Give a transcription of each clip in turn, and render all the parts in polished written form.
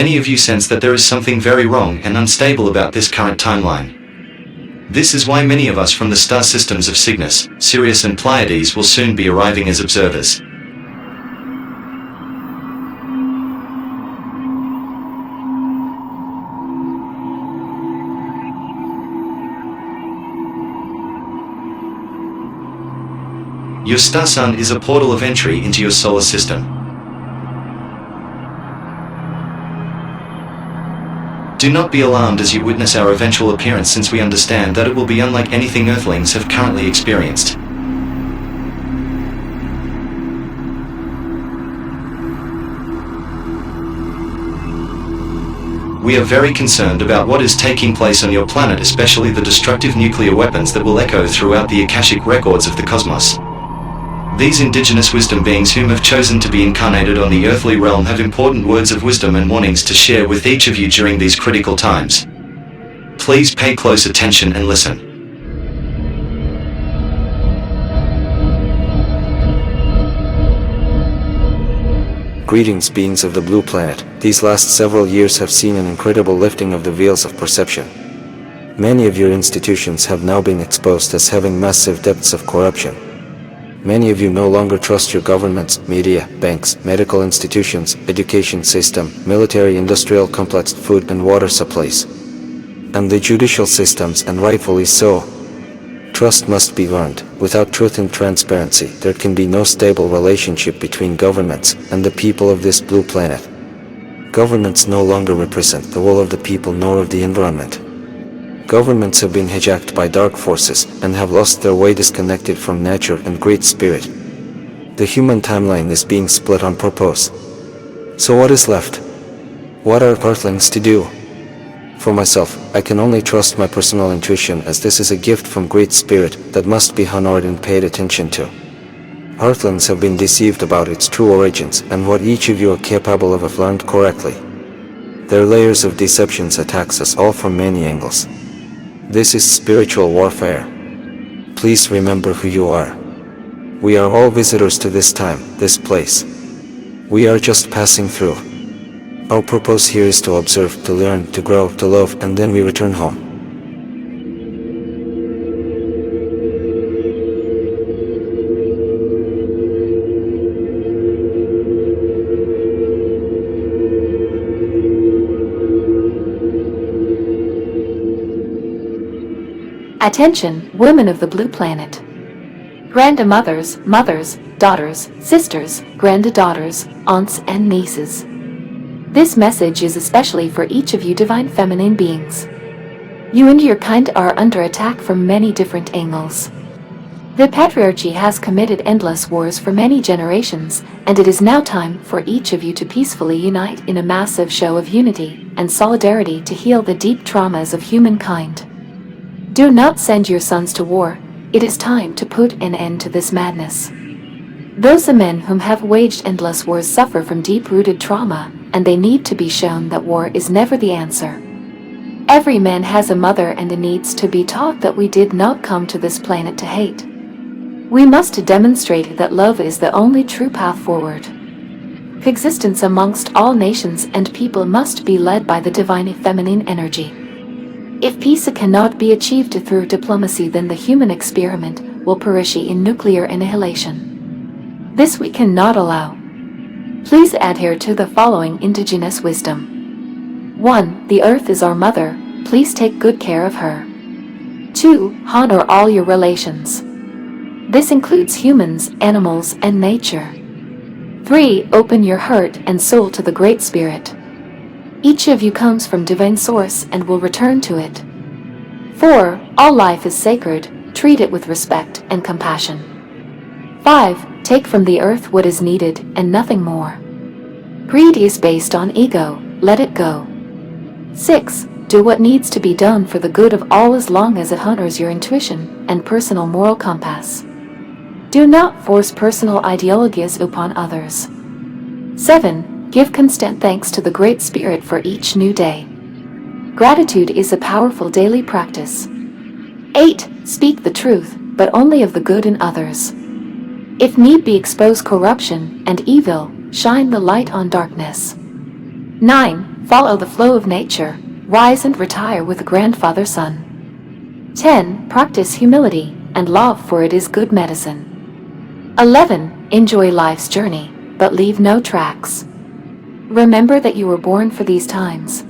Many of you sense that there is something very wrong and unstable about this current timeline. This is why many of us from the star systems of Cygnus, Sirius and Pleiades will soon be arriving as observers. Your star sun is a portal of entry into your solar system. Do not be alarmed as you witness our eventual appearance, since we understand that it will be unlike anything Earthlings have currently experienced. We are very concerned about what is taking place on your planet, especially the destructive nuclear weapons that will echo throughout the Akashic records of the cosmos. These indigenous wisdom beings whom have chosen to be incarnated on the earthly realm have important words of wisdom and warnings to share with each of you during these critical times. Please pay close attention and listen. Greetings, beings of the blue planet. These last several years have seen an incredible lifting of the veils of perception. Many of your institutions have now been exposed as having massive depths of corruption. Many of you no longer trust your governments, media, banks, medical institutions, education system, military industrial complex, food and water supplies, and the judicial systems, and rightfully so. Trust must be earned. Without truth and transparency, there can be no stable relationship between governments and the people of this blue planet. Governments no longer represent the will of the people nor of the environment. Governments have been hijacked by dark forces and have lost their way, disconnected from nature and Great Spirit. The human timeline is being split on purpose. So what is left? What are Earthlings to do? For myself, I can only trust my personal intuition, as this is a gift from Great Spirit that must be honored and paid attention to. Earthlings have been deceived about its true origins and what each of you are capable of if learned correctly. Their layers of deceptions attacks us all from many angles. This is spiritual warfare. Please remember who you are. We are all visitors to this time, this place. We are just passing through. Our purpose here is to observe, to learn, to grow, to love, and then we return home. Attention, women of the blue planet. Grandmothers, mothers, daughters, sisters, granddaughters, aunts and nieces. This message is especially for each of you divine feminine beings. You and your kind are under attack from many different angles. The patriarchy has committed endless wars for many generations, and it is now time for each of you to peacefully unite in a massive show of unity and solidarity to heal the deep traumas of humankind. Do not send your sons to war. It is time to put an end to this madness. Those men whom have waged endless wars suffer from deep-rooted trauma, and they need to be shown that war is never the answer. Every man has a mother, and it needs to be taught that we did not come to this planet to hate. We must demonstrate that love is the only true path forward. Coexistence amongst all nations and people must be led by the divine feminine energy. If peace cannot be achieved through diplomacy, then the human experiment will perish in nuclear annihilation. This we cannot allow. Please adhere to the following indigenous wisdom. 1. The earth is our mother. Please take good care of her. 2. Honor all your relations. This includes humans, animals, and nature. 3. Open your heart and soul to the Great Spirit. Each of you comes from divine source and will return to it. 4. All life is sacred. Treat it with respect and compassion. 5. Take from the earth what is needed and nothing more. Greed is based on ego. Let it go. 6. Do what needs to be done for the good of all, as long as it honors your intuition and personal moral compass. Do not force personal ideologies upon others. 7. Give constant thanks to the Great Spirit for each new day. Gratitude is a powerful daily practice. 8. Speak the truth, but only of the good in others. If need be, expose corruption and evil, shine the light on darkness. 9. Follow the flow of nature. Rise and retire with the grandfather sun. 10. Practice humility and love, for it is good medicine. 11. Enjoy life's journey, but leave no tracks. Remember that you were born for these times.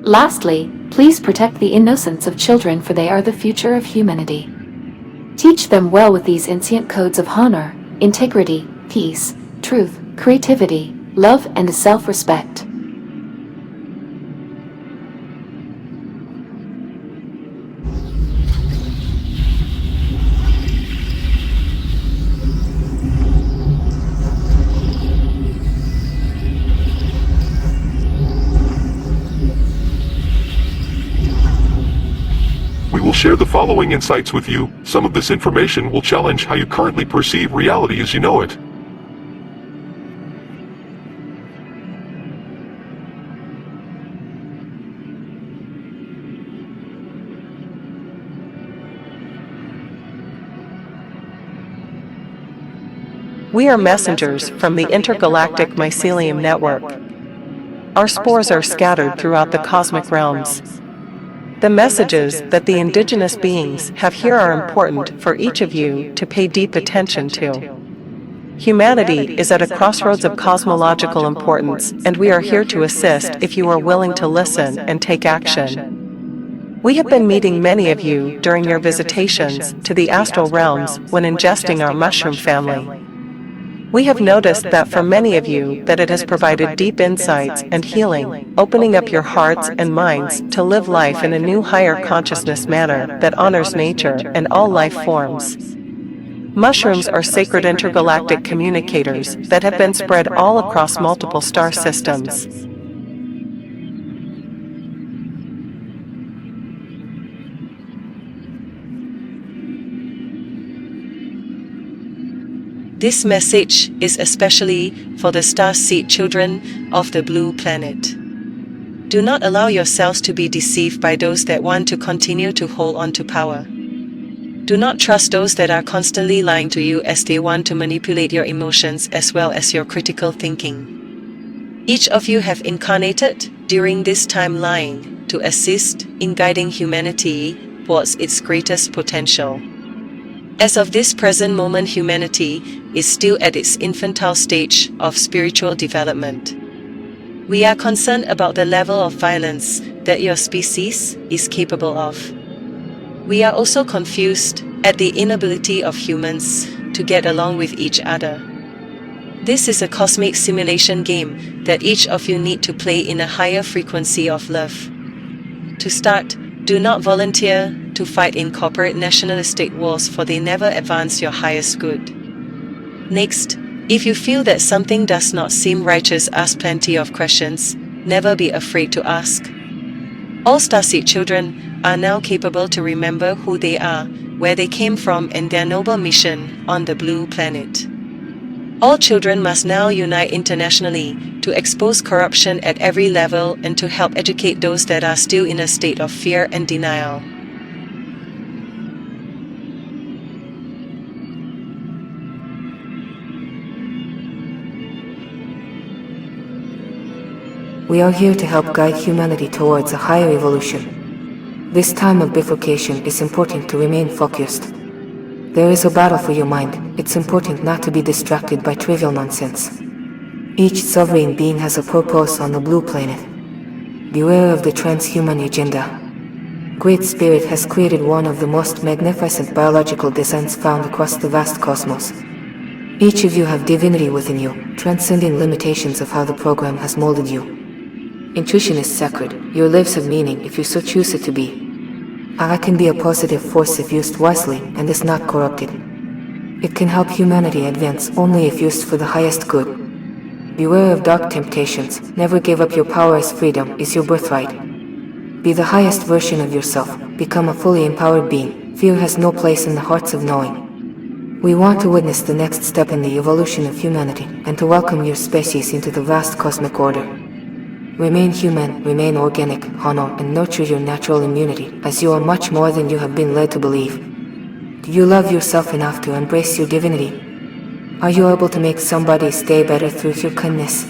Lastly, please protect the innocence of children, for they are the future of humanity. Teach them well with these ancient codes of honor, integrity, peace, truth, creativity, love, and self-respect. We will share the following insights with you. Some of this information will challenge how you currently perceive reality as you know it. We are messengers from the intergalactic mycelium network. Our spores are scattered throughout the cosmic realms. The messages that the indigenous beings have here are important for each of you to pay deep attention to. Humanity is at a crossroads of cosmological importance, and we are here to assist if you are willing to listen and take action. We have been meeting many of you during your visitations to the astral realms when ingesting our mushroom family. We have noticed that for many of you that it has provided deep insights and healing, opening up your hearts and minds to live life in a new higher consciousness manner that honors nature and all life forms. Mushrooms are sacred intergalactic communicators that have been spread all across multiple star systems. This message is especially for the starseed children of the blue planet. Do not allow yourselves to be deceived by those that want to continue to hold on to power. Do not trust those that are constantly lying to you, as they want to manipulate your emotions as well as your critical thinking. Each of you have incarnated during this timeline to assist in guiding humanity towards its greatest potential. As of this present moment, humanity is still at its infantile stage of spiritual development. We are concerned about the level of violence that your species is capable of. We are also confused at the inability of humans to get along with each other. This is a cosmic simulation game that each of you need to play in a higher frequency of love. To start, do not volunteer to fight in corporate nationalistic wars, for they never advance your highest good. Next, if you feel that something does not seem righteous, ask plenty of questions. Never be afraid to ask. All starseed children are now capable to remember who they are, where they came from, and their noble mission on the blue planet. All children must now unite internationally to expose corruption at every level and to help educate those that are still in a state of fear and denial. We are here to help guide humanity towards a higher evolution. This time of bifurcation is important to remain focused. There is a battle for your mind. It's important not to be distracted by trivial nonsense. Each sovereign being has a purpose on the blue planet. Beware of the transhuman agenda. Great Spirit has created one of the most magnificent biological designs found across the vast cosmos. Each of you have divinity within you, transcending limitations of how the program has molded you. Intuition is sacred. Your lives have meaning if you so choose it to be. I can be a positive force if used wisely and is not corrupted. It can help humanity advance only if used for the highest good. Beware of dark temptations. Never give up your power, as freedom is your birthright. Be the highest version of yourself. Become a fully empowered being. Fear has no place in the hearts of knowing. We want to witness the next step in the evolution of humanity and to welcome your species into the vast cosmic order. Remain human, remain organic, honor and nurture your natural immunity, as you are much more than you have been led to believe. Do you love yourself enough to embrace your divinity? Are you able to make somebody's day better through your kindness?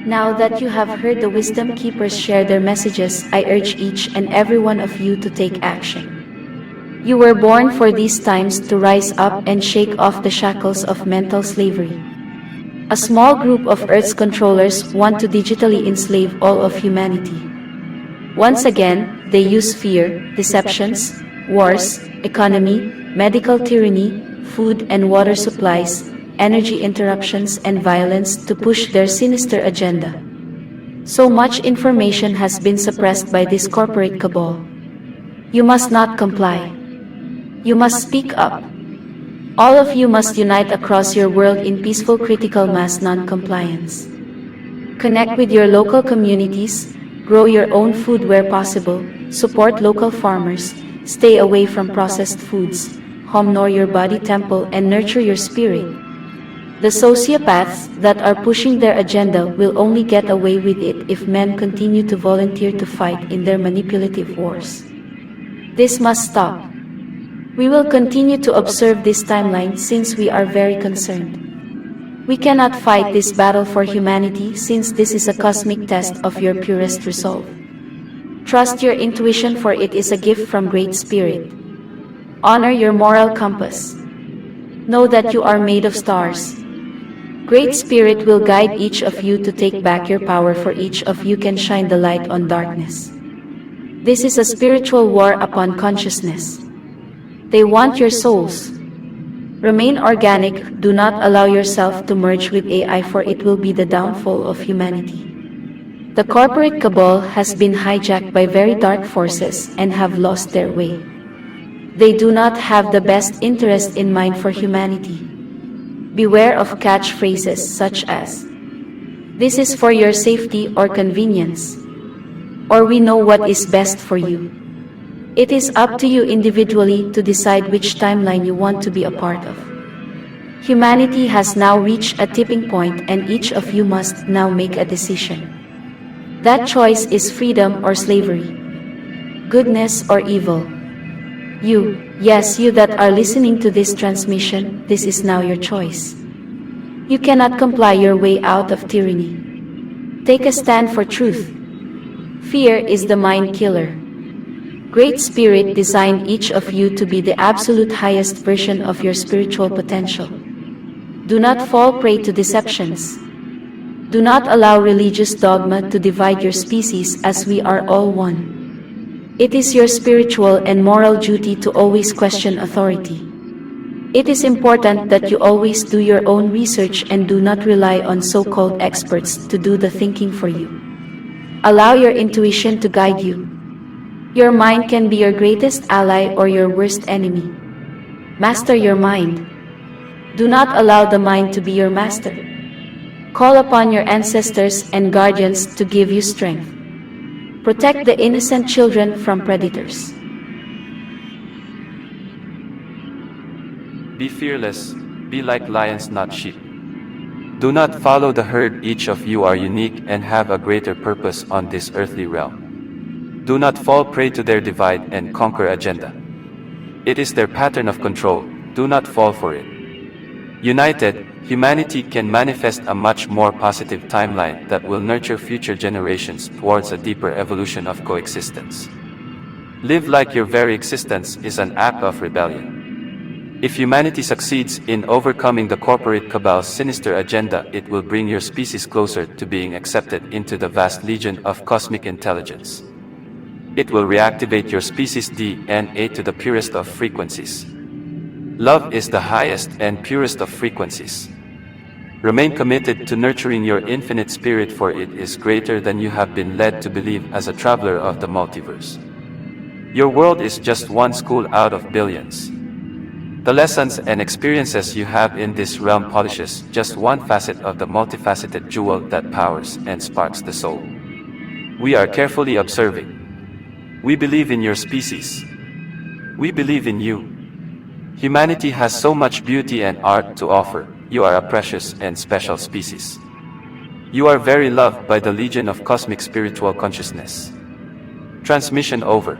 Now that you have heard the Wisdom Keepers share their messages, I urge each and every one of you to take action. You were born for these times to rise up and shake off the shackles of mental slavery. A small group of Earth's controllers want to digitally enslave all of humanity. Once again, they use fear, deceptions, wars, economy, medical tyranny, food and water supplies, energy interruptions and violence to push their sinister agenda. So much information has been suppressed by this corporate cabal. You must not comply. You must speak up. All of you must unite across your world in peaceful critical mass non-compliance. Connect with your local communities, grow your own food where possible, support local farmers, stay away from processed foods, honor your body temple and nurture your spirit. The sociopaths that are pushing their agenda will only get away with it if men continue to volunteer to fight in their manipulative wars. This must stop. We will continue to observe this timeline since we are very concerned. We cannot fight this battle for humanity since this is a cosmic test of your purest resolve. Trust your intuition for it is a gift from Great Spirit. Honor your moral compass. Know that you are made of stars. Great Spirit will guide each of you to take back your power, for each of you can shine the light on darkness. This is a spiritual war upon consciousness. They want your souls. Remain organic, do not allow yourself to merge with AI, for it will be the downfall of humanity. The corporate cabal has been hijacked by very dark forces and have lost their way. They do not have the best interest in mind for humanity. Beware of catchphrases such as, "This is for your safety or convenience," or "We know what is best for you." It is up to you individually to decide which timeline you want to be a part of. Humanity has now reached a tipping point and each of you must now make a decision. That choice is freedom or slavery, goodness or evil. You, yes, you that are listening to this transmission, this is now your choice. You cannot comply your way out of tyranny. Take a stand for truth. Fear is the mind killer. Great Spirit designed each of you to be the absolute highest version of your spiritual potential. Do not fall prey to deceptions. Do not allow religious dogma to divide your species, as we are all one. It is your spiritual and moral duty to always question authority. It is important that you always do your own research and do not rely on so-called experts to do the thinking for you. Allow your intuition to guide you. Your mind can be your greatest ally or your worst enemy. Master your mind. Do not allow the mind to be your master. Call upon your ancestors and guardians to give you strength. Protect the innocent children from predators. Be fearless, be like lions not sheep. Do not follow the herd, each of you are unique and have a greater purpose on this earthly realm. Do not fall prey to their divide and conquer agenda. It is their pattern of control, do not fall for it. United, humanity can manifest a much more positive timeline that will nurture future generations towards a deeper evolution of coexistence. Live like your very existence is an act of rebellion. If humanity succeeds in overcoming the corporate cabal's sinister agenda, it will bring your species closer to being accepted into the vast legion of cosmic intelligence. It will reactivate your species' DNA to the purest of frequencies. Love is the highest and purest of frequencies. Remain committed to nurturing your infinite spirit, for it is greater than you have been led to believe as a traveler of the multiverse. Your world is just one school out of billions. The lessons and experiences you have in this realm polishes just one facet of the multifaceted jewel that powers and sparks the soul. We are carefully observing. We believe in your species. We believe in you. Humanity has so much beauty and art to offer. You are a precious and special species. You are very loved by the legion of cosmic spiritual consciousness. Transmission over.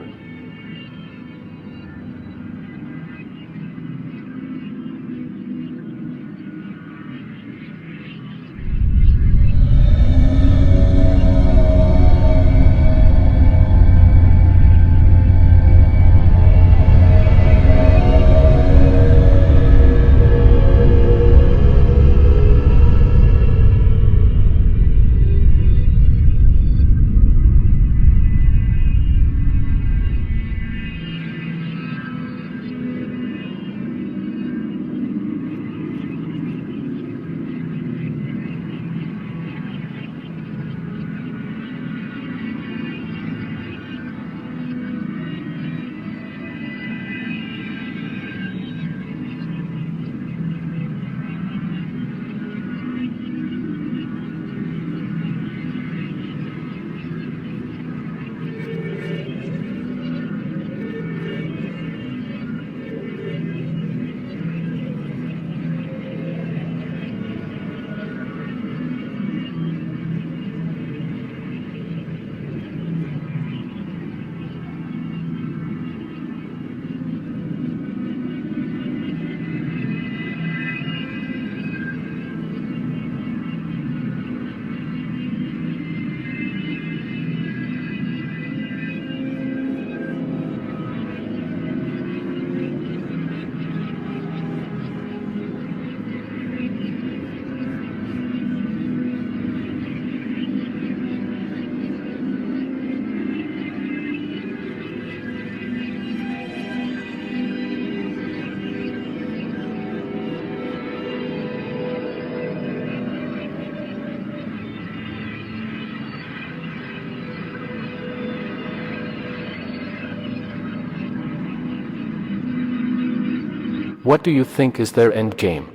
What do you think is their end game?